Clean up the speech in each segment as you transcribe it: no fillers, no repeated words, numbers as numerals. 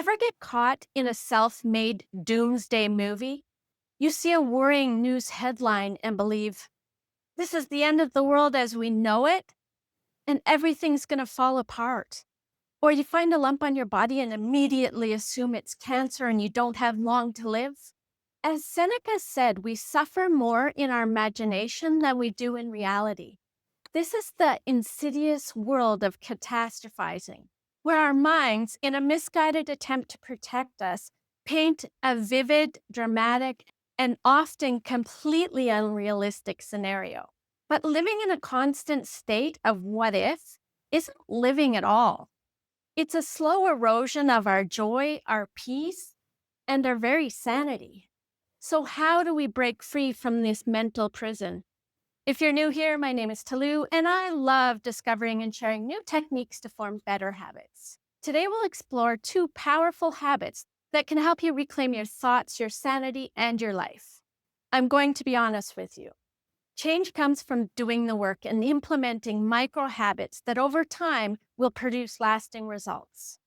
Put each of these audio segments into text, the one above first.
Ever get caught in a self-made doomsday movie? You see a worrying news headline and believe, this is the end of the world as we know it, and everything's going to fall apart. Or you find a lump on your body and immediately assume it's cancer and you don't have long to live. As Seneca said, we suffer more in our imagination than we do in reality. This is the insidious world of catastrophizing, where our minds, in a misguided attempt to protect us, paint a vivid, dramatic, and often completely unrealistic scenario. But living in a constant state of what if isn't living at all. It's a slow erosion of our joy, our peace, and our very sanity. So, how do we break free from this mental prison? If you're new here, my name is Talu, and I love discovering and sharing new techniques to form better habits. Today, we'll explore two powerful habits that can help you reclaim your thoughts, your sanity, and your life. I'm going to be honest with you. Change comes from doing the work and implementing micro habits that over time will produce lasting results.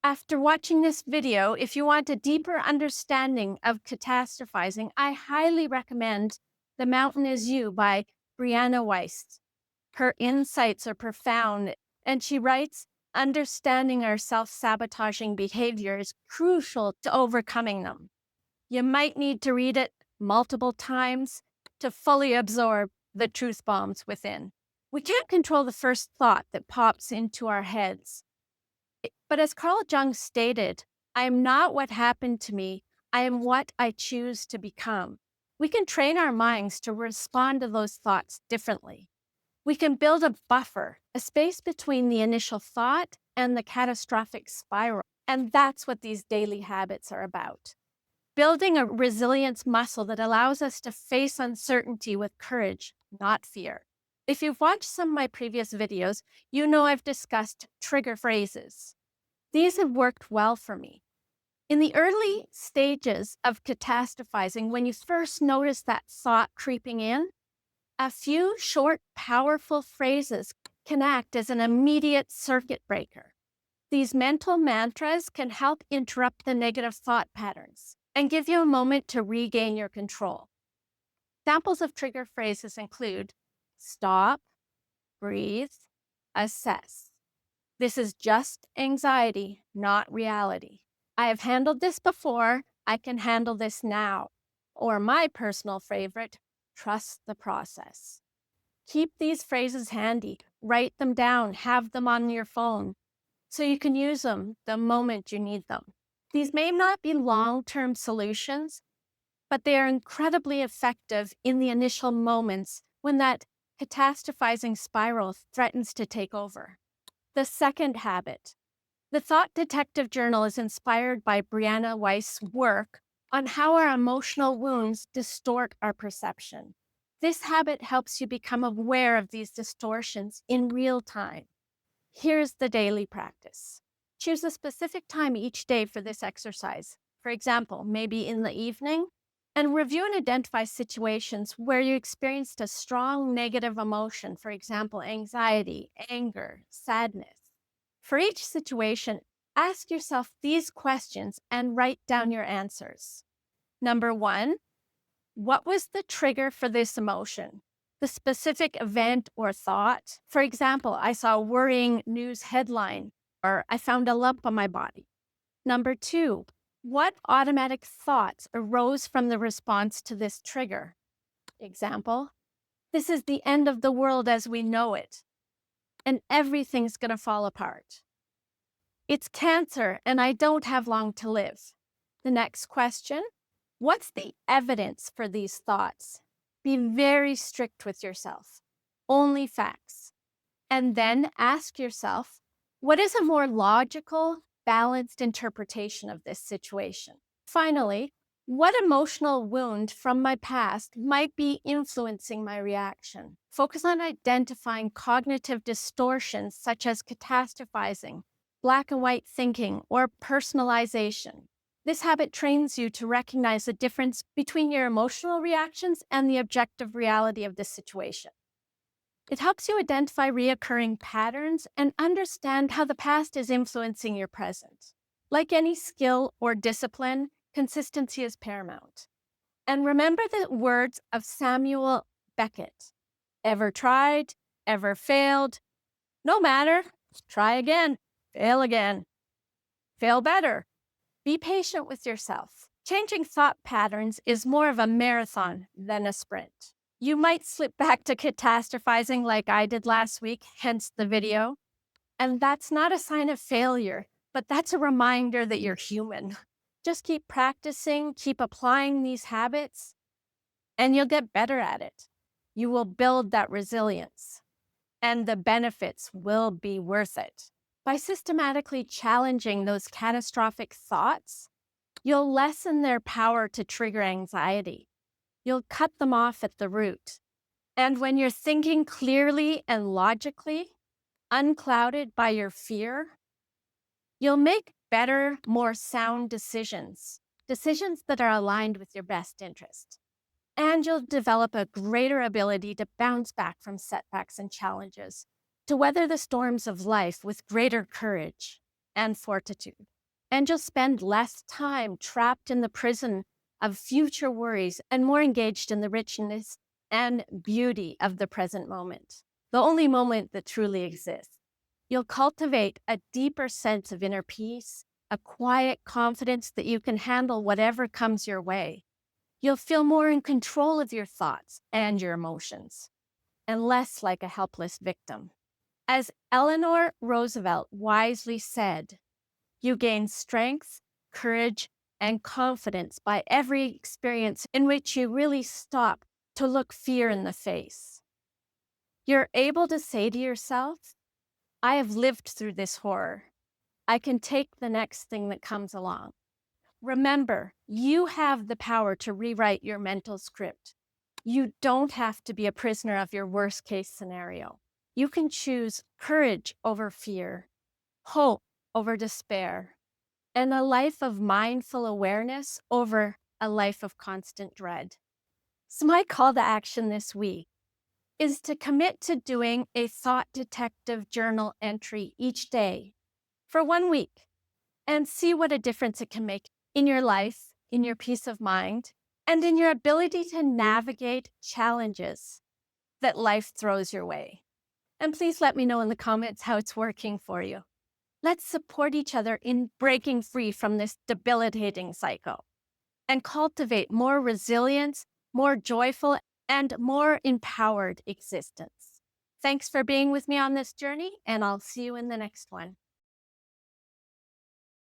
After watching this video, if you want a deeper understanding of catastrophizing, I highly recommend The Mountain Is You by Brianna Wiest. Her insights are profound, and she writes, understanding our self-sabotaging behavior is crucial to overcoming them. You might need to read it multiple times to fully absorb the truth bombs within. We can't control the first thought that pops into our heads. But as Carl Jung stated, I am not what happened to me, I am what I choose to become. We can train our minds to respond to those thoughts differently. We can build a buffer, a space between the initial thought and the catastrophic spiral. And that's what these daily habits are about. Building a resilience muscle that allows us to face uncertainty with courage, not fear. If you've watched some of my previous videos, you know I've discussed trigger phrases. These have worked well for me. In the early stages of catastrophizing, when you first notice that thought creeping in, a few short, powerful phrases can act as an immediate circuit breaker. These mental mantras can help interrupt the negative thought patterns and give you a moment to regain your control. Examples of trigger phrases include stop, breathe, assess. This is just anxiety, not reality. I have handled this before. I can handle this now. Or my personal favorite, trust the process. Keep these phrases handy. Write them down. Have them on your phone so you can use them the moment you need them. These may not be long-term solutions, but they are incredibly effective in the initial moments when that catastrophizing spiral threatens to take over. The second habit. The Thought Detective Journal is inspired by Brianna Wiest's work on how our emotional wounds distort our perception. This habit helps you become aware of these distortions in real time. Here's the daily practice. Choose a specific time each day for this exercise. For example, maybe in the evening, and review and identify situations where you experienced a strong negative emotion, for example, anxiety, anger, sadness. For each situation, ask yourself these questions and write down your answers. Number one, what was the trigger for this emotion? The specific event or thought. For example, I saw a worrying news headline, or I found a lump on my body. Number two, what automatic thoughts arose from the response to this trigger? Example, this is the end of the world as we know it, and everything's going to fall apart. It's cancer, and I don't have long to live. The next question, what's the evidence for these thoughts? Be very strict with yourself. Only facts. And then ask yourself, what is a more logical, balanced interpretation of this situation? Finally, what emotional wound from my past might be influencing my reaction? Focus on identifying cognitive distortions such as catastrophizing, black and white thinking, or personalization. This habit trains you to recognize the difference between your emotional reactions and the objective reality of the situation. It helps you identify recurring patterns and understand how the past is influencing your present. Like any skill or discipline, consistency is paramount. And remember the words of Samuel Beckett: ever tried, ever failed, no matter, try again, fail again, fail better. Be patient with yourself. Changing thought patterns is more of a marathon than a sprint. You might slip back to catastrophizing like I did last week, hence the video. And that's not a sign of failure, but that's a reminder that you're human. Just keep practicing, keep applying these habits, and you'll get better at it. You will build that resilience, and the benefits will be worth it. By systematically challenging those catastrophic thoughts, you'll lessen their power to trigger anxiety. You'll cut them off at the root. And when you're thinking clearly and logically, unclouded by your fear, you'll make better, more sound decisions, decisions that are aligned with your best interest. And you'll develop a greater ability to bounce back from setbacks and challenges, to weather the storms of life with greater courage and fortitude. And you'll spend less time trapped in the prison of future worries and more engaged in the richness and beauty of the present moment, the only moment that truly exists. You'll cultivate a deeper sense of inner peace, a quiet confidence that you can handle whatever comes your way. You'll feel more in control of your thoughts and your emotions, and less like a helpless victim. As Eleanor Roosevelt wisely said, you gain strength, courage, and confidence by every experience in which you really stop to look fear in the face. You're able to say to yourself, I have lived through this horror. I can take the next thing that comes along. Remember, you have the power to rewrite your mental script. You don't have to be a prisoner of your worst case scenario. You can choose courage over fear, hope over despair, and a life of mindful awareness over a life of constant dread. So my call to action this week is to commit to doing a thought detective journal entry each day for 1 week and see what a difference it can make in your life, in your peace of mind, and in your ability to navigate challenges that life throws your way. And please let me know in the comments how it's working for you. Let's support each other in breaking free from this debilitating cycle and cultivate more resilience, more joyful, and more empowered existence. Thanks for being with me on this journey, and I'll see you in the next one.